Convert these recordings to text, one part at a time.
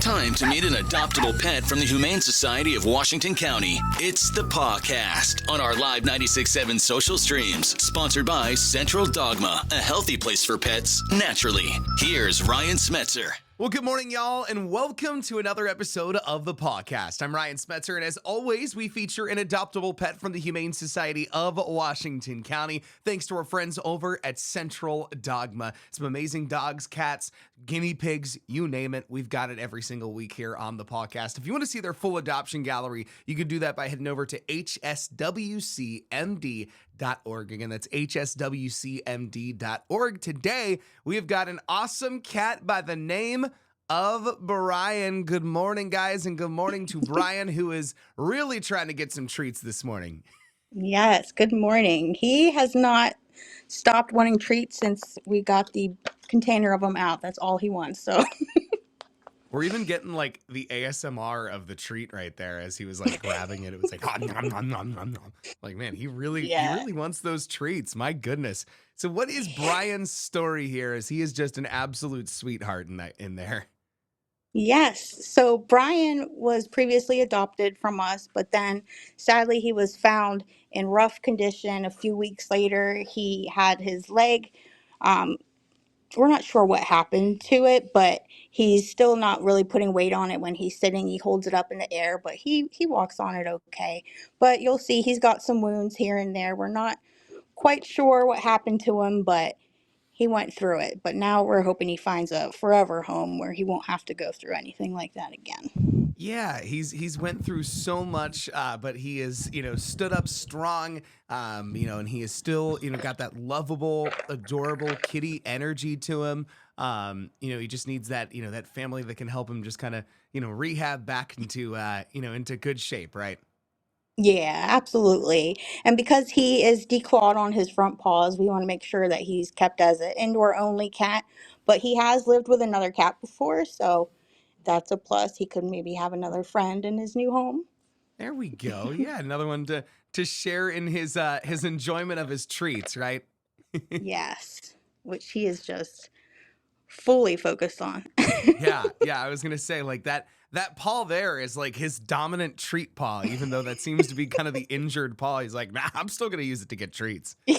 Time to meet an adoptable pet from the Humane Society of Washington County. It's the Pawcast on our live 96.7 social streams. Sponsored by Central Dogma, a healthy place for pets naturally. Here's Ryan Smetzer. Well, good morning, y'all, and welcome to another episode of the Pawcast. I'm Ryan Smetzer, and as always, we feature an adoptable pet from the Humane Society of Washington County, thanks to our friends over at Central Dogma. Some amazing dogs, cats, guinea pigs, you name it. We've got it every single week here on the Pawcast. If you want to see their full adoption gallery, you can do that by heading over to hswcmd.org. Again, that's hswcmd.org. Today, we have got an awesome cat by the name of Brian. Good morning, guys, and good morning to Brian, who is really trying to get some treats this morning. Yes, good morning. He has not stopped wanting treats since we got the container of them out. That's all he wants. So We're even getting like the ASMR of the treat right there as he was like grabbing it. It was like, nom, nom, nom, nom, nom. Like, man, he really wants those treats. My goodness. So what is Brian's story here? As he is just an absolute sweetheart in there. yes. So Brian was previously adopted from us, but then sadly he was found in rough condition a few weeks later. He had his leg. We're not sure what happened to it, but he's still not really putting weight on it when he's sitting. He holds it up in the air, but he walks on it okay. But you'll see he's got some wounds here and there. We're not quite sure what happened to him, but he went through it. But now we're hoping he finds a forever home where he won't have to go through anything like that again. Yeah, he's went through so much, but he is, stood up strong, and he is still, got that lovable, adorable kitty energy to him. He just needs that, that family that can help him just kind of, rehab back into, into good shape, right? Yeah, absolutely. And because he is declawed on his front paws, we want to make sure that he's kept as an indoor only cat. But he has lived with another cat before, so that's a plus. He could maybe have another friend in his new home. There we go. Yeah, another one to share in his enjoyment of his treats, right? Yes, which he is just fully focused on. Yeah, I was gonna say like that paw there is like his dominant treat paw, even though that seems to be kind of the injured paw. He's like, nah, I'm still gonna use it to get treats. Yeah.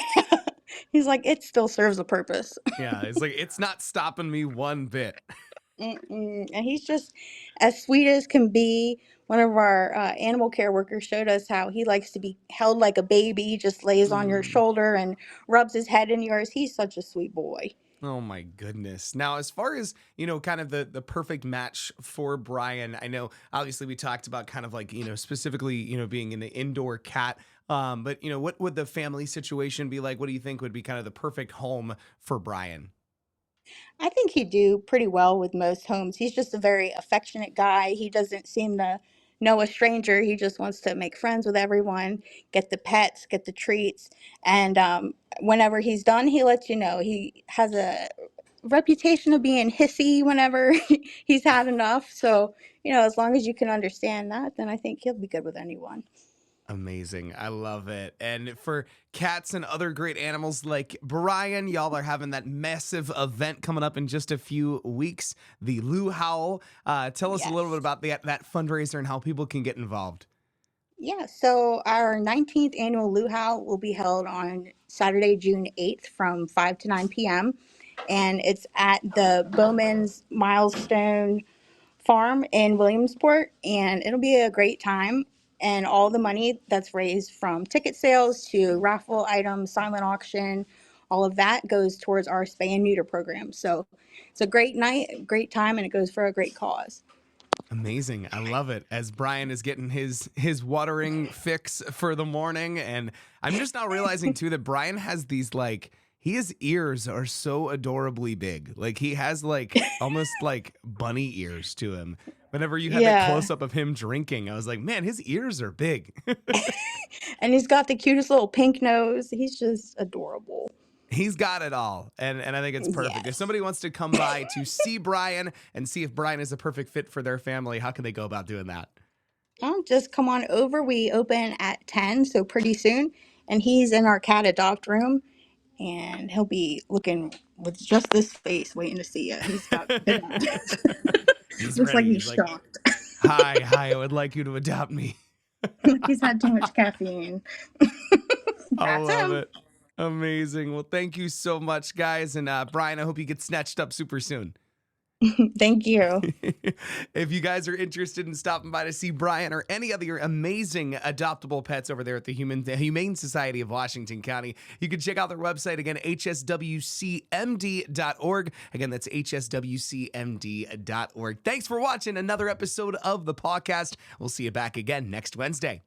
He's like, it still serves a purpose. Yeah, it's like it's not stopping me one bit. And he's just as sweet as can be. One of our animal care workers showed us how he likes to be held like a baby. He just lays on your shoulder and rubs his head in yours. He's such a sweet boy. Oh my goodness. Now, as far as, kind of the perfect match for Brian, I know obviously we talked about kind of like, specifically, being an indoor cat. But what would the family situation be like? What do you think would be kind of the perfect home for Brian? I think he'd do pretty well with most homes. He's just a very affectionate guy. He doesn't seem to know a stranger. He just wants to make friends with everyone, get the pets, get the treats. And whenever he's done, he lets you know. He has a reputation of being hissy whenever he's had enough. So, as long as you can understand that, then I think he'll be good with anyone. Amazing. I love it. And for cats and other great animals like Brian, y'all are having that massive event coming up in just a few weeks, the Lou Howl. Tell us a little bit about that fundraiser and how people can get involved. Yeah, so our 19th annual Luau will be held on Saturday, June 8th from 5 to 9 p.m. And it's at the Bowman's Milestone Farm in Williamsport. And it'll be a great time. And all the money that's raised from ticket sales to raffle items, silent auction, all of that goes towards our spay and neuter program. So it's a great night, a great time, and it goes for a great cause. Amazing. I love it. As Brian is getting his watering fix for the morning. And I'm just now realizing too that Brian has these his ears are so adorably big. Like he has like almost like bunny ears to him. Whenever you had that close up of him drinking, I was like, man, his ears are big. And he's got the cutest little pink nose. He's just adorable. He's got it all, and I think it's perfect. Yes. If somebody wants to come by to see Brian and see if Brian is a perfect fit for their family, how can they go about doing that? Just come on over. We open at 10, so pretty soon. And he's in our cat adopt room, and he'll be looking with just this face waiting to see you. He's got big eyes. he's Looks like ready. he's He's like, shocked. hi, I would like you to adopt me. Like he's had too much caffeine. I That's love him. it. Amazing. Well, thank you so much, guys. And Brian, I hope you get snatched up super soon. Thank you. If you guys are interested in stopping by to see Brian or any other amazing adoptable pets over there at the Humane Society of Washington County, you can check out their website again, hswcmd.org. Again, that's hswcmd.org. Thanks for watching another episode of the podcast. We'll see you back again next Wednesday.